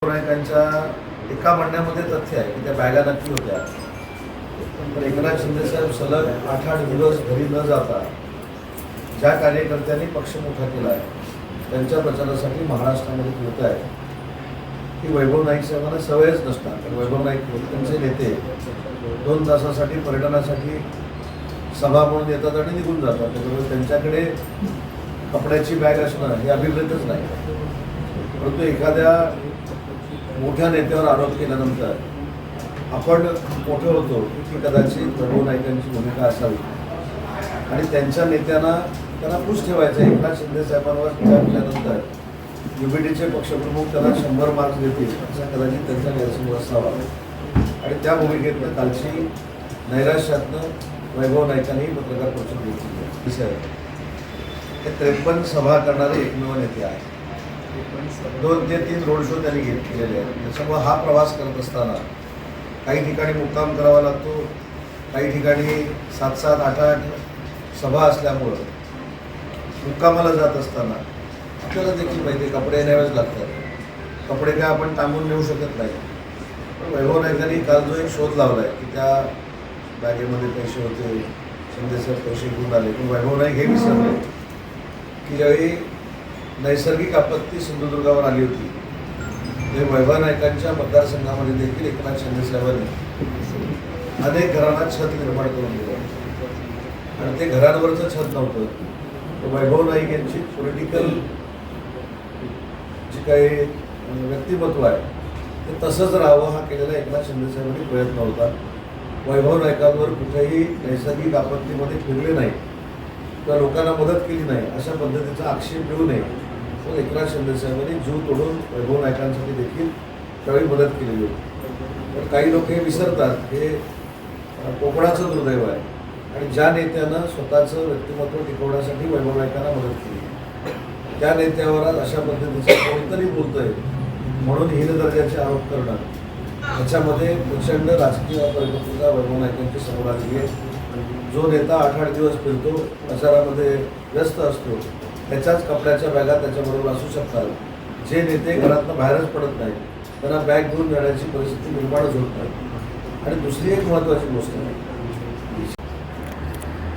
नायकांच्या एका म्हणण्यामध्ये तथ्य आहे की त्या बॅगा नक्की होत्या, पण एकनाथ शिंदेसाहेब सलग 8-8 दिवस घरी न जाता ज्या कार्यकर्त्यांनी पक्ष मोठा केला आहे त्यांच्या प्रचारासाठी महाराष्ट्रामध्ये फिरत आहे की वैभव नाईक साहेबांना सवयच नसतात. तर वैभव नाईक त्यांचे नेते 2 तासासाठी पर्यटनासाठी सभा म्हणून येतात आणि निघून जातात. त्याच्यामुळे त्यांच्याकडे कपड्याची बॅग असणं हे अभिप्रेतच नाही. परंतु एखाद्या मोठ्या नेत्यावर आरोप केल्यानंतर आपण मोठे होतो की कदाचित वैभव नाईकांची भूमिका असावी आणि त्यांच्या त्यांना खुश ठेवायचं. एकनाथ शिंदे साहेबांवर टीका केल्यानंतर युबीडीचे पक्षप्रमुख त्यांना 100 मार्क्स देतील असा कदाचित त्यांचा गैरसमज असावा आणि त्या भूमिकेतनं कालची नैराश्यातनं वैभव नाईकांनी पत्रकार परिषद घेतली. ते 53 सभा करणारे एकमेव नेते आहेत. 2 ते 3 रोड शो त्यांनी केलेले आहेत. त्याच्यामुळे हा प्रवास करत असताना काही ठिकाणी मुक्काम करावा लागतो, काही ठिकाणी 7-7, 8-8 सभा असल्यामुळं मुक्कामाला जात असताना आपल्याला देखील माहिती कपडे न्यावेच लागतात. कपडे काय आपण टांगून नेऊ शकत नाही. पण वैभव नाईकांनी काल जो एक शोध लावला आहे की त्या बॅगेमध्ये पैसे होते, शिंदेसाहेब पैसे घेऊन आले, पण वैभव नाईक हे विसरले की ज्यावेळी नैसर्गिक आपत्ती सिंधुदुर्गावर आली होती ते वैभव नाईकांच्या मतदारसंघामध्ये देखील एकनाथ शिंदेसाहेबांनी अनेक घरांना छत निर्माण करून दिलं आणि ते घरांवरचं छत नव्हतं. तर वैभव नाईक यांची पॉलिटिकल जी काही व्यक्तिमत्व आहे ते तसंच राहावं हा केलेला एकनाथ शिंदेसाहेबांनी प्रयत्न होता. वैभव नाईकांवर कुठेही नैसर्गिक आपत्तीमध्ये फिरले नाही किंवा लोकांना मदत केली नाही अशा पद्धतीचा आक्षेप येऊ नये पण एकनाथ शिंदेसाहेबांनी जीव तोडून वैभव नाईकांसाठी देखील त्यावेळी मदत केलेली होती. पण काही लोक हे विसरतात. हे कोकणाचं दुर्दैव आहे आणि ज्या नेत्यानं स्वतःचं व्यक्तिमत्व टिकवण्यासाठी वैभव नाईकांना मदत केली त्या नेत्यावर आज अशा पद्धतीचं कोणतरी बोलतंय म्हणून हीन दर्जाचे आरोप करणं याच्यामध्ये प्रचंड राजकीय अपरिपक्वता वैभव नाईकांची समोर आलेली आहे. जो नेता 8-8 दिवस फिरतो, प्रचारामध्ये व्यस्त असतो, त्याच्याच कपड्याच्या बॅगा त्याच्याबरोबर असू शकतात. जे नेते घरातनं बाहेरच पडत नाही त्यांना बॅग घेऊन जाण्याची परिस्थिती निर्माणच होत नाही. आणि दुसरी एक महत्त्वाची गोष्ट आहे,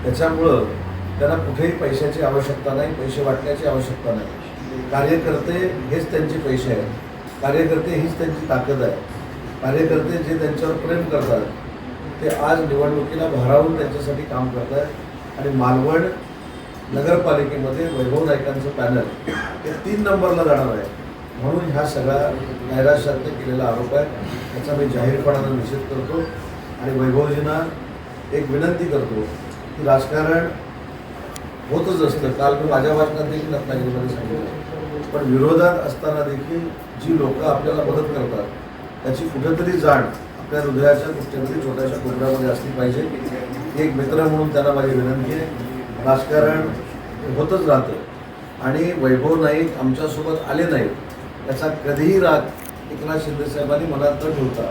त्याच्यामुळं त्यांना कुठेही पैशाची आवश्यकता नाही, पैसे वाटण्याची आवश्यकता नाही. कार्यकर्ते हेच त्यांचे पैसे आहेत, कार्यकर्ते हीच त्यांची ताकद आहे. कार्यकर्ते जे त्यांच्यावर प्रेम करतात ते आज निवडणुकीला भारावून त्यांच्यासाठी काम करत आहेत आणि मालवण नगरपालिकेमध्ये वैभव नाईकांचं पॅनल हे 3 नंबरला जाणार आहे. म्हणून ह्या सगळ्या नैराश्यातनं केलेला आरोप आहे याचा मी जाहीरपणानं निषेध करतो आणि वैभवजींना एक विनंती करतो की राजकारण होतच असतं. काल मी माझ्या भाषणात देखील रत्नागिरीमध्ये सांगितलं, पण विरोधात असताना देखील जी लोकं आपल्याला मदत करतात त्याची कुठेतरी जाण आपल्या हृदयाच्या कुठेतरी छोट्याशा कोपऱ्यामध्ये असली पाहिजे. एक मित्र म्हणून त्यांना माझी विनंती आहे. राजकारण होतच राहतं आणि वैभव नाईक आमच्यासोबत आले नाहीत याचा कधीही राग एकनाथ शिंदेसाहेबांनी मनात न ठेवता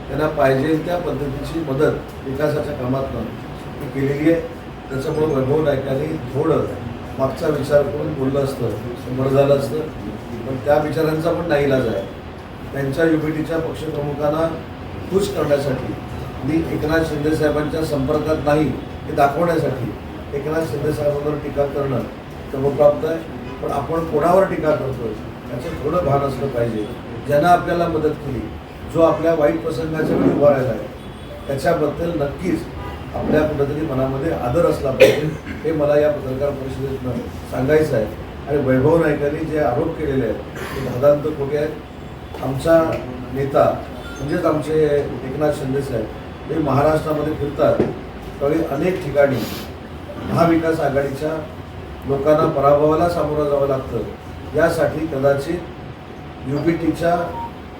त्यांना पाहिजे त्या पद्धतीची मदत विकासाच्या कामातनं केलेली आहे. त्याच्यामुळे वैभव नाईकांनी थोडं मागचा विचार करून बोललं असतं बरं झालं असतं, पण त्या विचारांचा पण नाईलाज आहे. त्यांच्या युबीडीच्या पक्षप्रमुखांना खुश करण्यासाठी मी एकनाथ शिंदेसाहेबांच्या संपर्कात नाही हे दाखवण्यासाठी एकनाथ शिंदेसाहेबांवर टीका करणं क्रमप्राप्त आहे. पण आपण कोणावर टीका करतोय याचं थोडं भान असलं पाहिजे. ज्यांना आपल्याला मदत केली, जो आपल्या वाईट प्रसंगाच्या वेळी उभा राहिला आहे त्याच्याबद्दल नक्कीच आपल्या कुठेतरी मनामध्ये आदर असला पाहिजे हे मला या पत्रकार परिषदेतनं सांगायचं आहे. आणि वैभव नाईकांनी जे आरोप केलेले आहेत ते भादांत खोटे आहेत. आमचा नेता म्हणजेच आमचे एकनाथ शिंदेसाहेब हे महाराष्ट्रामध्ये फिरतात त्यावेळी अनेक ठिकाणी महाविकास आघाडीच्या लोकांना पराभवाला सामोरं जावं लागतं. यासाठी कदाचित युबीटीच्या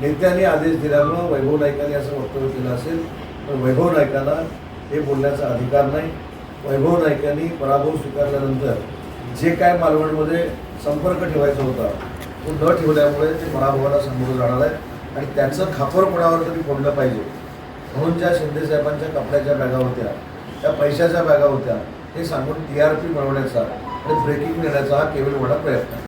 नेत्यांनी आदेश दिल्यामुळं वैभव नाईकांनी असं वक्तव्य केलं असेल, पण वैभव नाईकांना हे बोलण्याचा अधिकार नाही. वैभव नाईकांनी पराभव स्वीकारल्यानंतर जे काय मालवणमध्ये संपर्क ठेवायचा होता तो न ठेवल्यामुळे ते पराभवाला सामोरं जाणार आहे आणि त्याचं खापर कोणावर तरी फोडलं पाहिजे म्हणून ज्या शिंदेसाहेबांच्या कपड्याच्या बॅगा होत्या त्या पैशाच्या बॅगा होत्या हे सांगून TRP मिळवण्याचा आणि ब्रेकिंग देण्याचा हा केवळ मोठा प्रयत्न आहे.